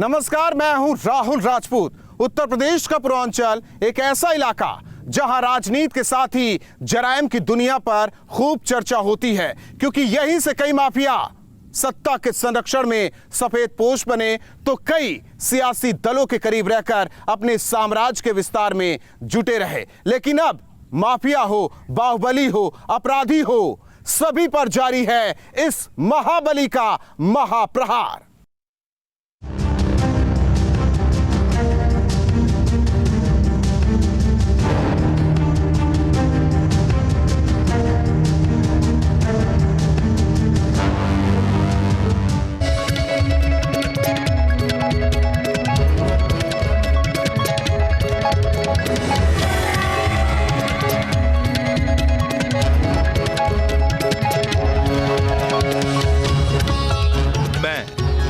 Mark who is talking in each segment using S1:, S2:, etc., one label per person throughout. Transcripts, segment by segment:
S1: नमस्कार, मैं हूं राहुल राजपूत। उत्तर प्रदेश का पूर्वांचल एक ऐसा इलाका जहां राजनीति के साथ ही जराइम की दुनिया पर खूब चर्चा होती है, क्योंकि यहीं से कई माफिया सत्ता के संरक्षण में सफेद पोश बने तो कई सियासी दलों के करीब रहकर अपने साम्राज्य के विस्तार में जुटे रहे। लेकिन अब माफिया हो, बाहुबली हो, अपराधी हो, सभी पर जारी है इस महाबली का महाप्रहार।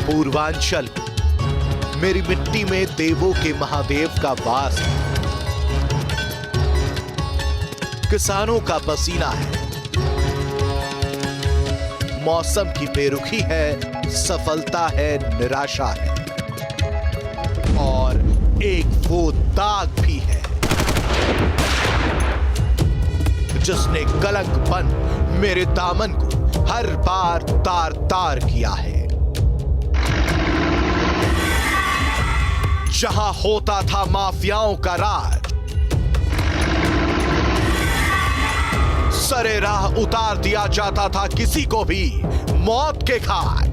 S2: पूर्वांचल, मेरी मिट्टी में देवों के महादेव का वास है, किसानों का पसीना है, मौसम की बेरुखी है, सफलता है, निराशा है, और एक वो दाग भी है जिसने कलंकपन मेरे दामन को हर बार तार तार किया है। जहां होता था माफियाओं का राज, सरे राह उतार दिया जाता था किसी को भी मौत के घाट।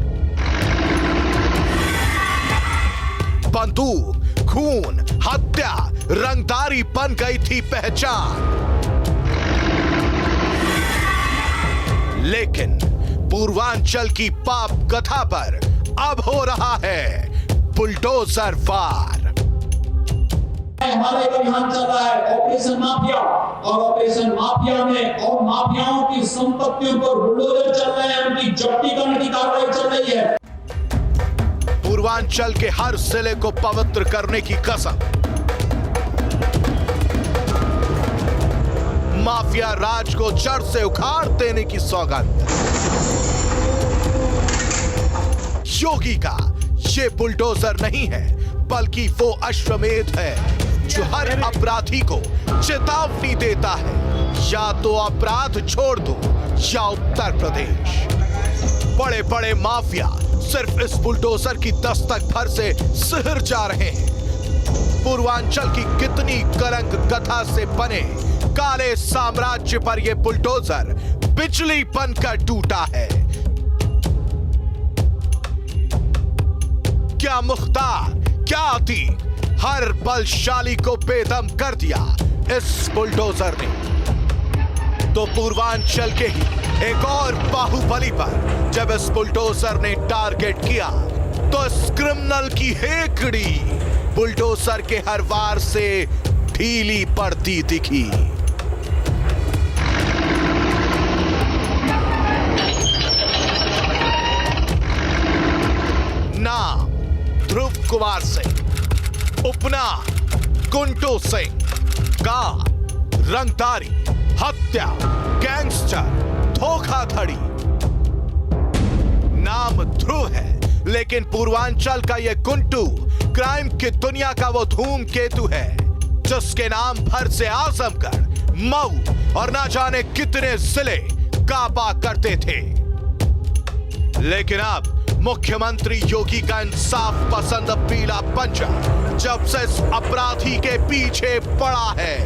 S2: बंदूक, खून, हत्या, रंगदारी बन गई थी पहचान। लेकिन पूर्वांचल की पाप कथा पर अब हो रहा है बुलडोजर वार।
S3: हमारे यहाँ चल रहा है ऑपरेशन माफिया, और ऑपरेशन माफिया में और माफियाओं की संपत्तियों पर बुलडोजर चल रहे हैं, उनकी जब्ती करने की कार्रवाई चल रही है।
S2: पूर्वांचल के हर जिले को पवित्र करने की कसम, माफिया राज को जड़ से उखाड़ देने की सौगंध। योगी का ये बुलडोजर नहीं है, बल्कि वो अश्वमेध है जो हर अपराधी को चेतावनी देता है, या तो अपराध छोड़ दो या उत्तर प्रदेश। बड़े बड़े माफिया सिर्फ इस बुलडोजर की दस्तक भर से सिहर जा रहे हैं। पूर्वांचल की कितनी कलंक कथा से बने काले साम्राज्य पर यह बुलडोजर बिजली बनकर टूटा है। क्या मुख्तार, क्या अतीक, हर बलशाली को बेदम कर दिया इस बुलडोजर ने। तो पूर्वांचल के ही एक और बाहुबली पर जब इस बुलडोजर ने टारगेट किया, तो इस क्रिमिनल की हेकड़ी बुलडोजर के हर वार से ढीली पड़ती दिखी। नाम ध्रुव कुमार सिंह, उपनाम गुंटू सिंह, काम रंगदारी, हत्या, गैंगस्टर, धोखाधड़ी। नाम ध्रुव है, लेकिन पूर्वांचल का यह गुंटू क्राइम की दुनिया का वो धूमकेतु है जिसके नाम भर से आजमगढ़, मऊ और ना जाने कितने जिले काबा करते थे। लेकिन अब मुख्यमंत्री योगी का इंसाफ पसंद पीला पंजा जब से इस अपराधी के पीछे पड़ा है,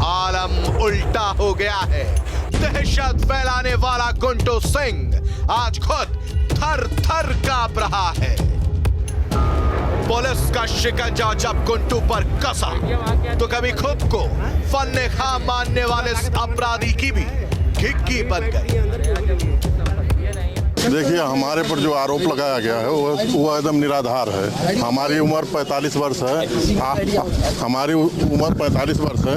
S2: आलम उल्टा हो गया है। दहशत फैलाने वाला गुंटू सिंह आज खुद थर थर कांप रहा है। पुलिस का शिकंजा जब गुंटू पर कसा, तो कभी खुद को फन्ने खां मानने वाले इस अपराधी की भी घिग्गी बन गई।
S4: देखिए, हमारे पर जो आरोप लगाया गया है वो एकदम निराधार है। हमारी उम्र 45 वर्ष है। हमारी उम्र 45 वर्ष है।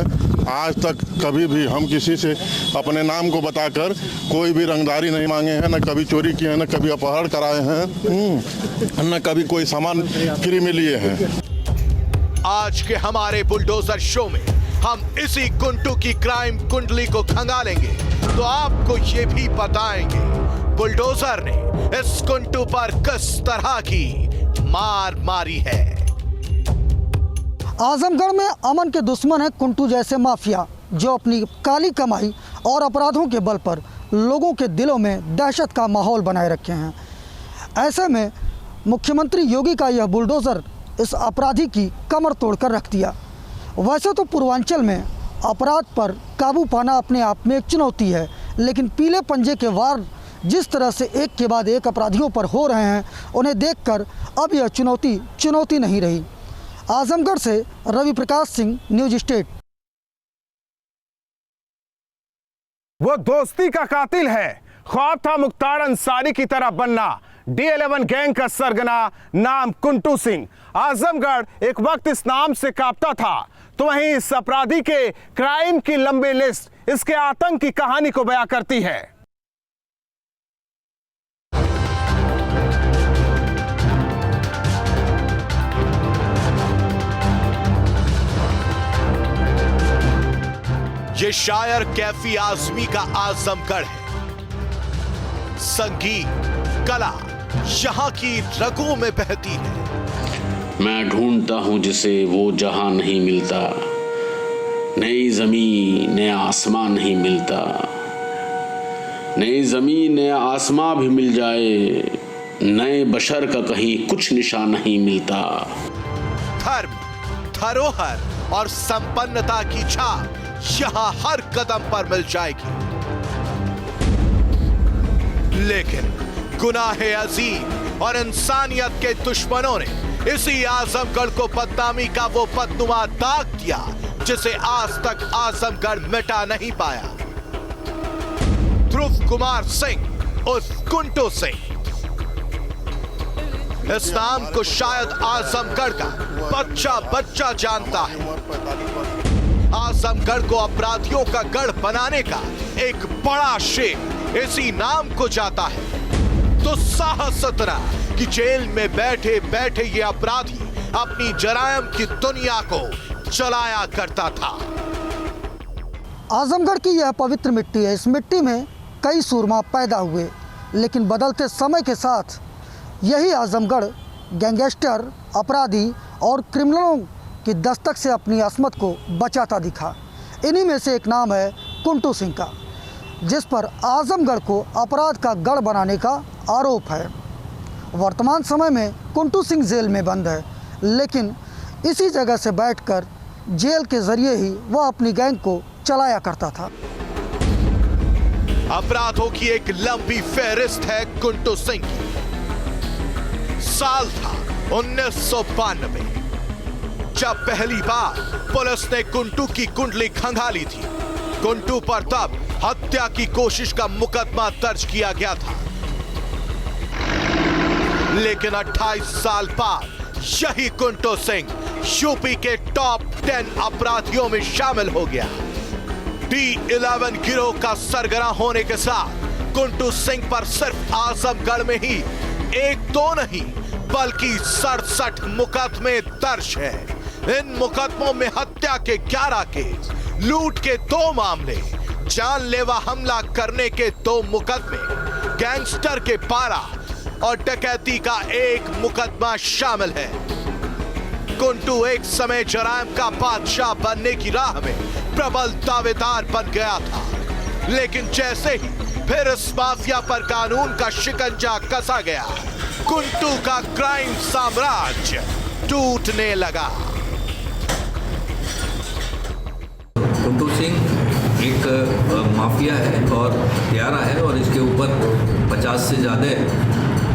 S4: आज तक कभी भी हम किसी से अपने नाम को बताकर कोई भी रंगदारी नहीं मांगे हैं, न कभी चोरी किए हैं, न कभी अपहरण कराए हैं, न कभी कोई सामान फ्री में लिए हैं।
S2: आज के हमारे बुलडोजर शो में हम इसी गुंटू की क्राइम कुंडली को खंगालेंगे, तो आपको ये भी बताएंगे बुलडोजर ने इस गुंटू पर किस तरह की मार मारी है।
S5: आजमगढ़ में अमन के दुश्मन है कुंटू जैसे माफिया, जो अपनी काली कमाई और अपराधों के बल पर लोगों के दिलों में दहशत का माहौल बनाए रखे हैं। ऐसे में मुख्यमंत्री योगी का यह बुलडोज़र इस अपराधी की कमर तोड़कर रख दिया। वैसे तो पूर्वांचल में अपराध पर काबू पाना अपने आप में एक चुनौती है, लेकिन पीले पंजे के वार जिस तरह से एक के बाद एक अपराधियों पर हो रहे हैं, उन्हें देखकर अब यह चुनौती नहीं रही। आजमगढ़ से रवि प्रकाश सिंह, न्यूज स्टेट।
S1: वो दोस्ती का कातिल है। ख्वाब था मुख्तार अंसारी की तरह बनना। D11 गैंग का सरगना नाम कुंटू सिंह। आजमगढ़ एक वक्त इस नाम से कांपता था, तो वहीं इस अपराधी के क्राइम की लंबी लिस्ट इसके आतंक की कहानी को बयां करती है।
S2: ये शायर कैफी आजमी का आजमगढ़ है। संगीत कला यहाँ की रगों में बहती है।
S6: मैं ढूंढता हूँ जिसे वो जहां नहीं मिलता, नई ज़मीन नया आसमां नहीं मिलता। नई ज़मीन नया आसमां भी मिल जाए, नए बशर का कहीं कुछ निशान नहीं मिलता।
S2: धर्म, धरोहर और संपन्नता की छाप यहाँ हर कदम पर मिल जाएगी, लेकिन गुनाहे अजीम और इंसानियत के दुश्मनों ने इसी आजमगढ़ को बदनामी का वो बदनुमा दाग दिया जिसे आज तक आजमगढ़ मिटा नहीं पाया। ध्रुव कुमार सिंह उर्फ कुंटू सिंह, इस नाम को शायद आजमगढ़ का बच्चा बच्चा जानता है। आजमगढ़ को अपराधियों का गढ़ बनाने का एक बड़ा श्रेय इसी नाम को जाता है। तो साहस इतना कि जेल में बैठे बैठे ये अपराधी अपनी जरायम की दुनिया को चलाया करता था।
S5: आजमगढ़ की यह पवित्र मिट्टी है। इस मिट्टी में कई सूरमा पैदा हुए, लेकिन बदलते समय के साथ यही आजमगढ़ गैंगस्टर, अपराधी और क्रिमिनलों की दस्तक से अपनी असमत को बचाता दिखा। इन्हीं में से एक नाम है कुंटू सिंह का, जिस पर आजमगढ़ को अपराध का गढ़ बनाने का आरोप है। वर्तमान समय में कुंटू सिंह जेल में बंद है, लेकिन इसी जगह से बैठकर जेल के जरिए ही वह अपनी गैंग को चलाया करता था।
S2: अपराधों की एक लंबी फहरिस्त है कुंटू सिंह की। साल था 1992 जब पहली बार पुलिस ने कुंटू की कुंडली खंगाली थी। कुंटू पर तब हत्या की कोशिश का मुकदमा दर्ज किया गया था, लेकिन 28 साल बाद यही कुंटू सिंह यूपी के टॉप 10 अपराधियों में शामिल हो गया। D11 गिरोह का सरगना होने के साथ कुंटू सिंह पर सिर्फ आजमगढ़ में ही एक दो नहीं बल्कि 67 मुकदमे दर्ज है। इन मुकदमों में हत्या के 11 केस, लूट के 2 मामले, जानलेवा हमला करने के 2 मुकदमे, गैंगस्टर के 12 और डकैती का 1 मुकदमा शामिल है। कुंटू एक समय जरायम का बादशाह बनने की राह में प्रबल दावेदार बन गया था, लेकिन जैसे ही फिर इस माफिया पर कानून का शिकंजा कसा गया, कुंटू का क्राइम साम्राज्य टूटने लगा।
S7: कुंटू सिंह एक माफिया है और हत्यारा है, और इसके ऊपर 50 से ज़्यादा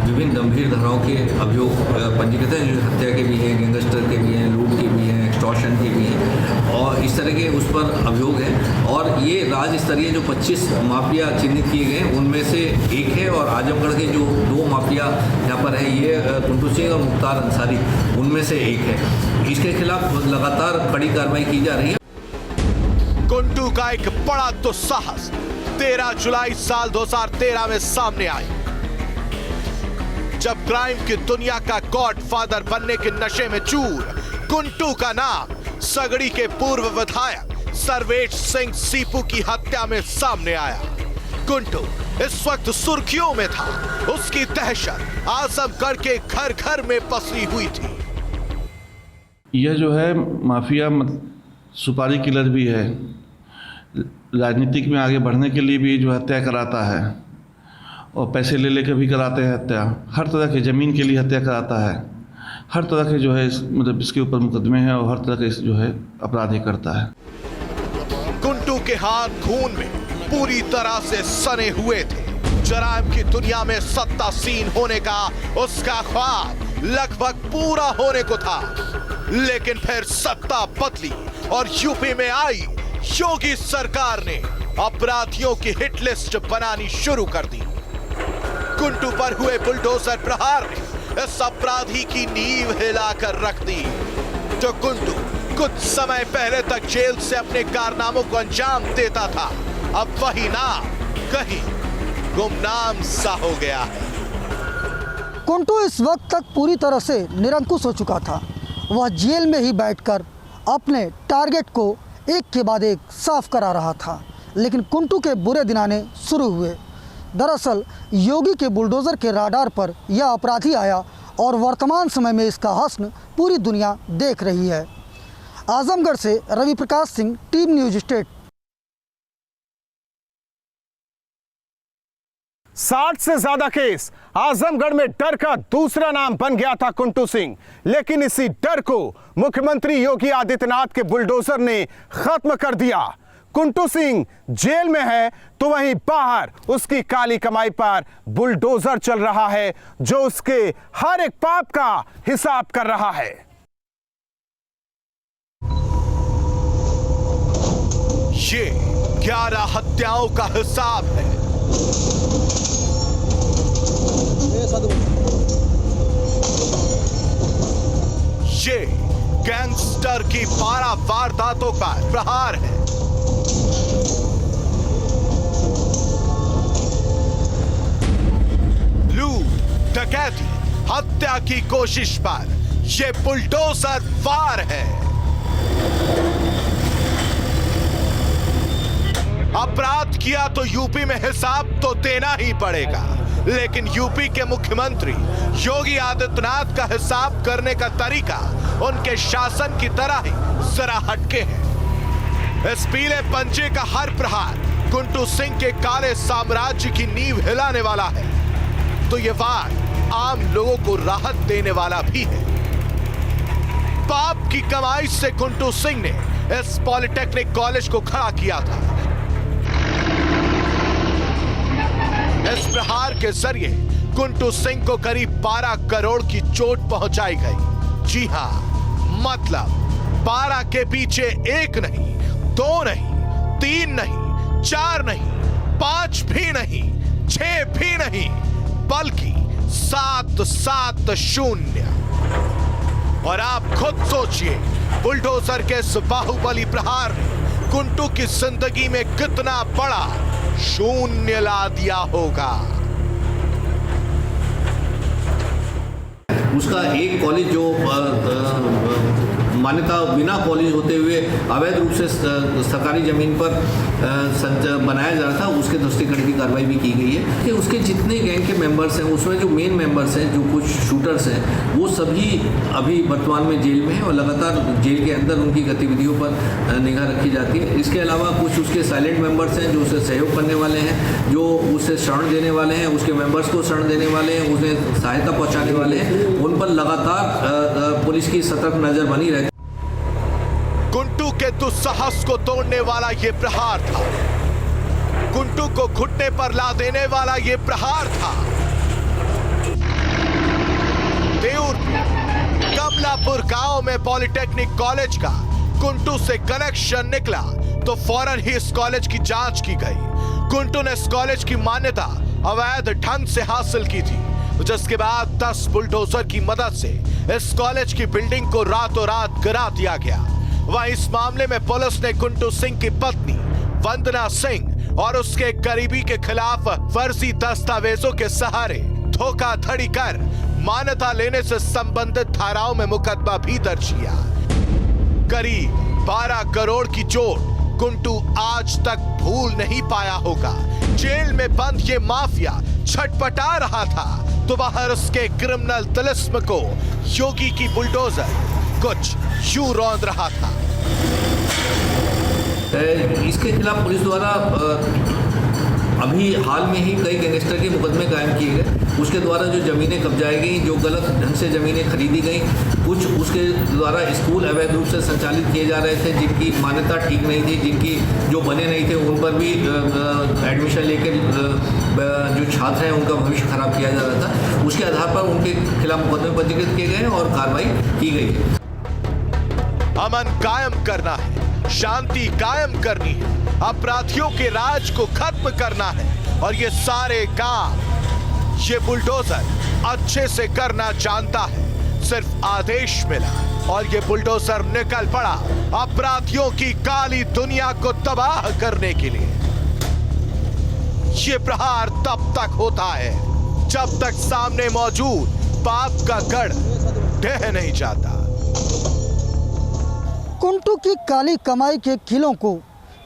S7: विभिन्न गंभीर धाराओं के अभियोग पंजीकृत हैं। हत्या के भी हैं, गैंगस्टर के भी हैं, लूट के भी हैं, एक्सटॉर्शन के भी हैं, और इस तरह के उस पर अभियोग हैं। और ये राज्य स्तरीय जो 25 माफिया चिन्हित किए गए उनमें से एक है, और आजमगढ़ के जो 2 माफिया यहाँ पर हैं, ये कुंटू सिंह और मुख्तार अंसारी, उनमें से एक है। इसके खिलाफ लगातार कड़ी कार्रवाई की जा रही है।
S2: कुंटू का एक बड़ा दुस्साहस 13 जुलाई साल 2013 में सामने आई, जब क्राइम की दुनिया का गॉडफादर बनने के नशे में चूर कुंटू का नाम सगड़ी के पूर्व विधायक सर्वेश सिंह सीपू की हत्या में सामने आया। कुंटू इस वक्त सुर्खियों में था। उसकी दहशत आजमगढ़ के घर घर में पसरी हुई थी।
S8: यह जो है माफिया सुपारी किलर भी है, राजनीतिक में आगे बढ़ने के लिए भी जो हत्या कराता है और पैसे ले लेकर भी कराते हैं हत्या, हर तरह के ज़मीन के लिए हत्या कराता है, हर तरह के जो है मतलब इसके ऊपर मुकदमे हैं और हर तरह के जो है अपराध ही करता है।
S2: कुंटू के हाथ खून में पूरी तरह से सने हुए थे। जराइम की दुनिया में सत्तासीन होने का उसका ख्वाब लगभग पूरा होने को था, लेकिन फिर सत्ता बदली और यूपी में आई योगी सरकार ने अपराधियों की हिट लिस्ट बनानी शुरू कर दी। कुंटू पर हुए बुलडोजर प्रहार ने इस अपराधी की नींव हिलाकर रख दी। जो कुंटू कुछ समय पहले तक जेल से अपने कारनामों को अंजाम देता था, अब वही नाम कहीं गुमनाम सा हो गया है।
S5: कुंटू इस वक्त तक पूरी तरह से निरंकुश हो चुका था। वह जेल में ही बैठकर अपने टारगेट को एक के बाद एक साफ करा रहा था, लेकिन कुंटू के बुरे दिन आने शुरू हुए। दरअसल योगी के बुलडोजर के राडार पर यह अपराधी आया और वर्तमान समय में इसका हस्न पूरी दुनिया देख रही है। आजमगढ़ से Ravi Prakash Singh, team news state.
S1: 60 से ज्यादा केस। आजमगढ़ में डर का दूसरा नाम बन गया था कुंटू सिंह, लेकिन इसी डर को मुख्यमंत्री योगी आदित्यनाथ के बुलडोजर ने खत्म कर दिया। कुंटू सिंह जेल में है तो वहीं बाहर उसकी काली कमाई पर बुलडोजर चल रहा है, जो उसके हर एक पाप का हिसाब कर रहा है।
S2: ये 11 हत्याओं का हिसाब है। ये गैंगस्टर की 12 वारदातों का प्रहार है। लूट, डकैती, हत्या की कोशिश पर ये बुलडोजर वार है। अपराध किया तो यूपी में हिसाब तो देना ही पड़ेगा, लेकिन यूपी के मुख्यमंत्री योगी आदित्यनाथ का हिसाब करने का तरीका उनके शासन की तरह ही जरा हटके है। इस पीले पंजे का हर प्रहार कुंटू सिंह के काले साम्राज्य की नींव हिलाने वाला है, तो ये वार आम लोगों को राहत देने वाला भी है। पाप की कमाई से कुंटू सिंह ने इस पॉलिटेक्निक कॉलेज को खड़ा किया था। इस प्रहार के जरिए कुंटू सिंह को करीब 12 करोड़ की चोट पहुंचाई गई। जी हां, मतलब 12 के पीछे 1 नहीं, 2 नहीं, 3 नहीं, 4 नहीं, 5 भी नहीं, 6 भी नहीं, बल्कि 770। और आप खुद सोचिए, बुलडोजर के इस बाहुबली प्रहार ने कुंटू की जिंदगी में कितना बड़ा शून्य ला दिया होगा।
S7: उसका एक कॉलेज जो मान्यता बिना कॉलेज होते हुए अवैध रूप से सरकारी जमीन पर बनाया जा रहा था, उसके दस्तेकड़ी की कार्रवाई भी की गई है कि उसके जितने गैंग के मेंबर्स हैं, उसमें जो मेन मेंबर्स हैं, जो कुछ शूटर्स हैं, वो सभी अभी वर्तमान में जेल में हैं और लगातार जेल के अंदर उनकी गतिविधियों पर निगाह रखी जाती है। इसके अलावा कुछ उसके साइलेंट मेंबर्स हैं जो उसे सहयोग करने वाले हैं, जो उसे शरण देने वाले हैं, उसके मेंबर्स को शरण देने वाले हैं, उन्हें सहायता पहुँचाने वाले हैं, उन पर लगातार पुलिस की सतर्क नजर बनी रहती है।
S2: कुंटू के दुस्साहस को तोड़ने वाला ये प्रहार था। कुंटू को घुटने पर ला देने वाला ये प्रहार था। देऊर कमलापुर गांव में पॉलिटेक्निक कॉलेज का कुंटू से कनेक्शन निकला तो फौरन ही इस कॉलेज की जांच की गई। कुंटू ने इस कॉलेज की मान्यता अवैध ढंग से हासिल की थी, जिसके बाद 10 बुलडोजर की मदद से इस कॉलेज की बिल्डिंग को रातों रात गिरा दिया गया। वहीं इस मामले में पुलिस ने कुंटू सिंह की पत्नी वंदना सिंह और उसके करीबी के खिलाफ फर्जी दस्तावेजों के सहारे धोखाधड़ी कर मान्यता लेने से संबंधित धाराओं में मुकदमा भी दर्ज किया। करीब 12 करोड़ की चोट कुंटू आज तक भूल नहीं पाया होगा। जेल में बंद ये माफिया छटपटा रहा था तो बाहर उसके क्रिमिनल तिलिस्म को योगी की बुलडोजर कुछ यूं रौंद रहा था।
S7: इसके खिलाफ पुलिस द्वारा अभी हाल में ही कई गैंगस्टर के मुकदमे कायम किए गए। उसके द्वारा जो ज़मीनें कब्जाई गई, जो गलत ढंग से ज़मीनें खरीदी गई, कुछ उसके द्वारा स्कूल अवैध रूप से संचालित किए जा रहे थे जिनकी मान्यता ठीक नहीं थी, जिनकी जो बने नहीं थे उन पर भी एडमिशन लेकर जो छात्र हैं उनका भविष्य खराब किया जा रहा था। उसके आधार पर उनके खिलाफ मुकदमे पंजीकृत किए गए और कार्रवाई की गई है।
S2: अमन कायम करना है, शांति कायम करनी है, अपराधियों के राज को खत्म करना है और ये सारे काम ये बुलडोजर अच्छे से करना जानता है। सिर्फ आदेश मिला और ये बुलडोजर निकल पड़ा अपराधियों की काली दुनिया को तबाह करने के लिए। ये प्रहार तब तक होता है जब तक सामने मौजूद पाप का गढ़ ढह नहीं जाता।
S5: कुंटू की काली कमाई के किलों को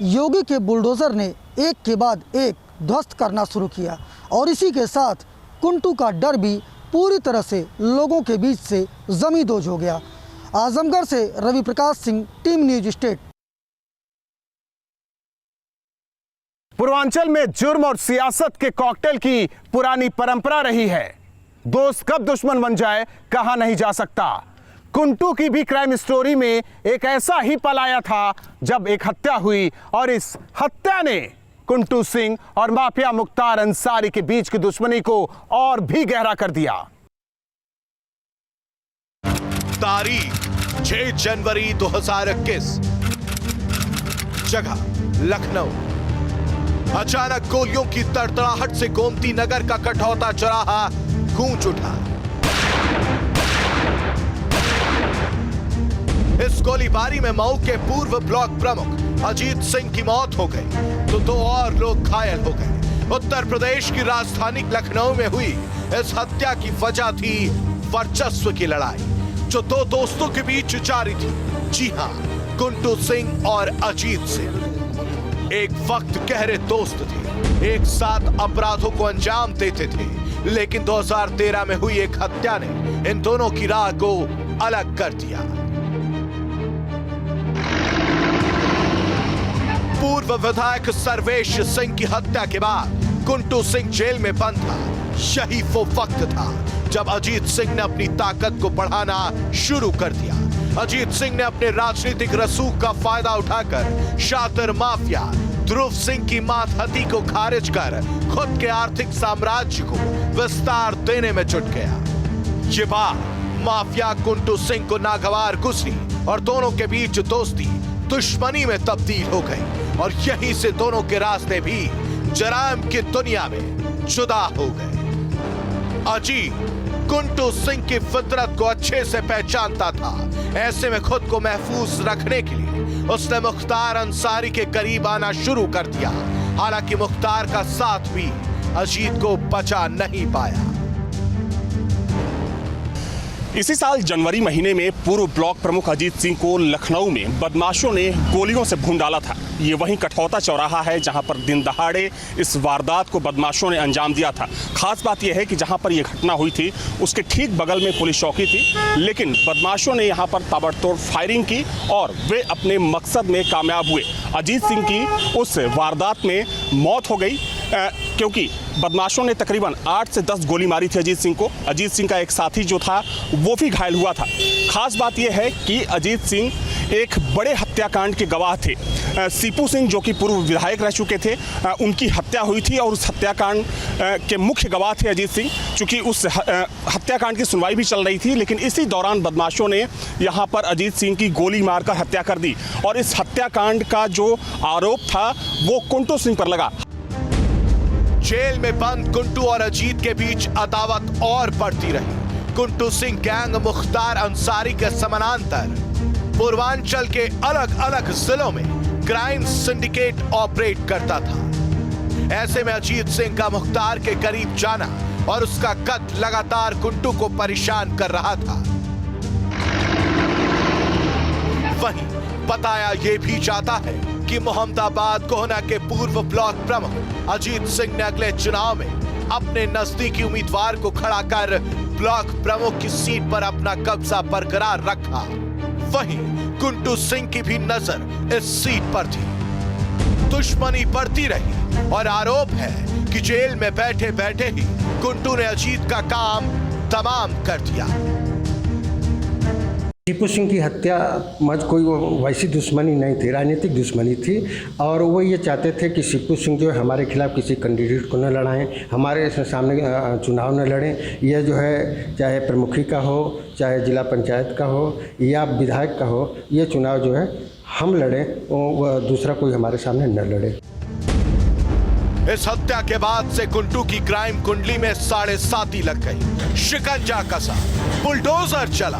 S5: योगी के बुलडोजर ने एक के बाद एक ध्वस्त करना शुरू किया और इसी के साथ कुंटू का डर भी पूरी तरह से लोगों के बीच से जमींदोज हो गया। आजमगढ़ से Ravi Prakash Singh, team news state.
S1: Purvanchal में जुर्म और सियासत के कॉकटेल की पुरानी परंपरा रही है। दोस्त कब दुश्मन बन जाए कहा नहीं जा सकता। कुंटू की भी क्राइम स्टोरी में एक ऐसा ही पल आया था जब एक हत्या हुई और इस हत्या ने कुंटू सिंह और माफिया मुख्तार अंसारी के बीच की दुश्मनी को और भी गहरा कर दिया।
S2: तारीख 6 जनवरी 2021, जगह लखनऊ। अचानक गोलियों की तड़तड़ाहट से गोमती नगर का कठौता चौराहा गूंज उठा। इस गोलीबारी में मऊ के पूर्व ब्लॉक प्रमुख अजीत सिंह की मौत हो गई तो 2 और लोग घायल हो गए। उत्तर प्रदेश की राजधानी लखनऊ में हुई इस हत्या की वजह थी वर्चस्व की लड़ाई जो 2 दोस्तों के बीच जारी थी। जी हां, कुंटू सिंह और अजीत सिंह एक वक्त गहरे दोस्त थे, एक साथ अपराधों को अंजाम देते थे, लेकिन 2013 में हुई एक हत्या ने इन दोनों की राह को अलग कर दिया। पूर्व विधायक सर्वेश सिंह की हत्या के बाद कुंटू सिंह जेल में बंद था। यही वो वक्त था जब अजीत सिंह ने अपनी ताकत को बढ़ाना शुरू कर दिया। अजीत सिंह ने अपने राजनीतिक रसूख का फायदा उठाकर शातिर माफिया ध्रुव सिंह की मातहती को खारिज कर खुद के आर्थिक साम्राज्य को विस्तार देने में जुट गया। ये बात माफिया कुंटू सिंह को नागवार गुजरी और दोनों के बीच दोस्ती दुश्मनी में तब्दील हो गई और यहीं से दोनों के रास्ते भी जराइम की दुनिया में जुदा हो गए। अजीत कुंटू सिंह की फितरत को अच्छे से पहचानता था। ऐसे में खुद को महफूज रखने के लिए उसने मुख्तार अंसारी के करीब आना शुरू कर दिया। हालांकि मुख्तार का साथ भी अजीत को बचा नहीं पाया।
S9: इसी साल जनवरी महीने में पूर्व ब्लॉक प्रमुख अजीत सिंह को लखनऊ में बदमाशों ने गोलियों से भून डाला था। ये वहीं कठौता चौराहा है जहां पर दिन दहाड़े इस वारदात को बदमाशों ने अंजाम दिया था। खास बात यह है कि जहां पर यह घटना हुई थी उसके ठीक बगल में पुलिस चौकी थी, लेकिन बदमाशों ने यहां पर ताबड़तोड़ फायरिंग की और वे अपने मकसद में कामयाब हुए। अजीत सिंह की उस वारदात में मौत हो गई क्योंकि बदमाशों ने तकरीबन 8 से 10 गोली मारी थी अजीत सिंह को। अजीत सिंह का एक साथी जो था वो भी घायल हुआ था। खास बात यह है कि अजीत सिंह एक बड़े हत्याकांड के गवाह थे। सीपू सिंह जो कि पूर्व विधायक रह चुके थे, उनकी हत्या हुई थी और उस हत्याकांड के मुख्य गवाह थे अजीत सिंह। चूँकि उस हत्याकांड की सुनवाई भी चल रही थी, लेकिन इसी दौरान बदमाशों ने यहाँ पर अजीत सिंह की गोली मारकर हत्या कर दी और इस हत्याकांड का जो आरोप था वो कुंटू सिंह पर लगा।
S2: जेल में बंद कुंटू और अजीत के बीच अदावत और बढ़ती रही। कुंटू सिंह गैंग मुख्तार अंसारी के समानांतर पूर्वांचल के अलग अलग जिलों में क्राइम सिंडिकेट ऑपरेट करता था। ऐसे में अजीत सिंह का मुख्तार के करीब जाना और उसका कद लगातार कुंटू को परेशान कर रहा था। वहीं बताया यह भी जाता है जबकि मोहम्मदाबाद गोहना के पूर्व ब्लॉक प्रमुख अजीत सिंह ने अगले चुनाव में अपने नजदीकी उम्मीदवार को खड़ा कर ब्लॉक प्रमुख की सीट पर अपना कब्जा बरकरार रखा। वहीं कुंटू सिंह की भी नजर इस सीट पर थी। दुश्मनी बढ़ती रही और आरोप है कि जेल में बैठे बैठे ही कुंटू ने अजीत का काम तमाम कर दिया।
S10: शिपू सिंह की हत्या मज कोई वैसी दुश्मनी नहीं थी, राजनीतिक दुश्मनी थी। और वो ये चाहते थे कि शिपू सिंह जो है हमारे खिलाफ किसी कैंडिडेट को न लड़ाएं, हमारे सामने चुनाव न लड़ें। यह जो है चाहे प्रमुखी का हो, चाहे जिला पंचायत का हो या विधायक का हो, ये चुनाव जो है हम लड़ें, वो दूसरा कोई हमारे सामने न लड़े।
S2: इस हत्या के बाद से कुंटू की क्राइम कुंडली में 7.5 लग गई। शिकंजा कसा, बुलडोजर चला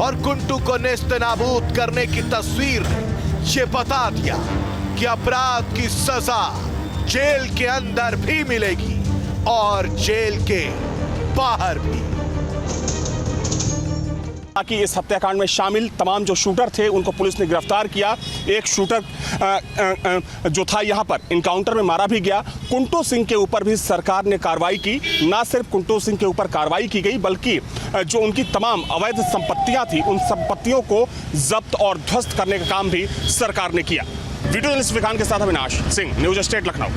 S2: और कुंटू को नेस्तनाबूद करने की तस्वीर ने ये बता दिया कि अपराध की सजा जेल के अंदर भी मिलेगी और जेल के बाहर भी।
S9: ताकि इस हत्याकांड में शामिल तमाम जो शूटर थे उनको पुलिस ने गिरफ्तार किया। एक शूटर जो था यहाँ पर इनकाउंटर में मारा भी गया। कुंटू सिंह के ऊपर भी सरकार ने कार्रवाई की। ना सिर्फ कुंटू सिंह के ऊपर कार्रवाई की गई बल्कि जो उनकी तमाम अवैध संपत्तियां थी उन संपत्तियों को जब्त और ध्वस्त करने का काम भी सरकार ने किया। वीडियो जर्नलिस्ट विकान के साथ Avinash Singh, news state Lucknow.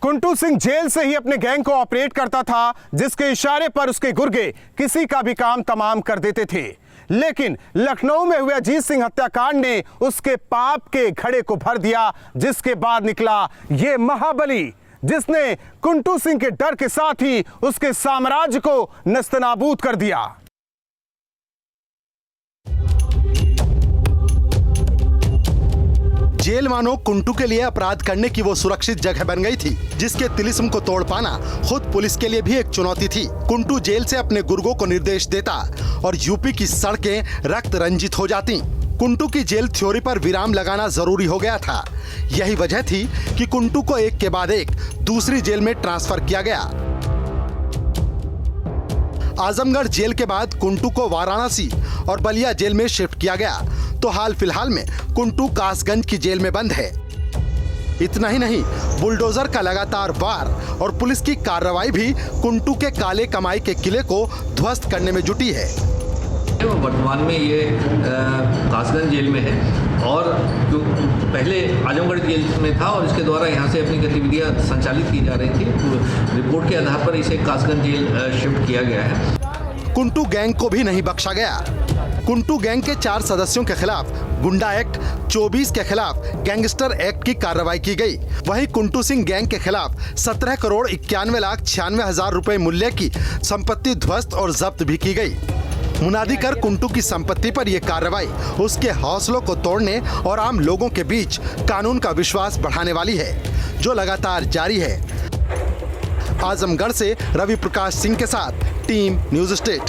S1: कुंटू Singh jail से ही अपने गैंग को ऑपरेट करता था, जिसके इशारे पर उसके गुर्गे किसी का भी काम तमाम कर देते थे। लेकिन लखनऊ में हुए अजीत सिंह हत्याकांड ने उसके पाप के घड़े को भर दिया, जिसके बाद निकला ये महाबली, जिसने कुंटू सिंह के डर के साथ ही उसके साम्राज्य को नस्तनाबूद कर दिया।
S11: जेल मानो कुंटू के लिए अपराध करने की वो सुरक्षित जगह बन गई थी, जिसके तिलिस्म को तोड़ पाना खुद पुलिस के लिए भी एक चुनौती थी। कुंटू जेल से अपने गुर्गों को निर्देश देता और यूपी की सड़कें रक्त रंजित हो जाती। कुंटू की जेल थ्योरी पर विराम लगाना जरूरी हो गया था। यही वजह थी कि कुंटू को एक के बाद एक दूसरी जेल में ट्रांसफर किया गया। आजमगढ़ जेल के बाद कुंटू को वाराणसी और बलिया जेल में शिफ्ट किया गया, तो हाल फिलहाल में कुंटू कासगंज की जेल में बंद है। इतना ही नहीं, बुलडोजर का लगातार वार और पुलिस की कार्रवाई भी कुंटू के काले कमाई के किले को ध्वस्त करने में जुटी है।
S7: वर्तमान में ये कासगंज जेल में है और जो पहले आजमगढ़ जेल में था और इसके द्वारा यहाँ से अपनी गतिविधियाँ संचालित की जा रही थी। रिपोर्ट के आधार पर इसे कासगंज जेल शिफ्ट किया गया है।
S11: कुंटू गैंग को भी नहीं बख्शा गया। कुंटू गैंग के 4 सदस्यों के खिलाफ गुंडा एक्ट, 24 के खिलाफ गैंगस्टर एक्ट की कार्रवाई की गई। वहीं कुंटू सिंह गैंग के खिलाफ 17,91,96,000 रुपए मूल्य की संपत्ति ध्वस्त और जब्त भी की गई। मुनादी कर कुंटू की संपत्ति पर यह कार्रवाई उसके हौसलों को तोड़ने और आम लोगों के बीच कानून का विश्वास बढ़ाने वाली है, जो लगातार जारी है। आजमगढ़ से रवि प्रकाश सिंह के साथ टीम न्यूज स्टेट।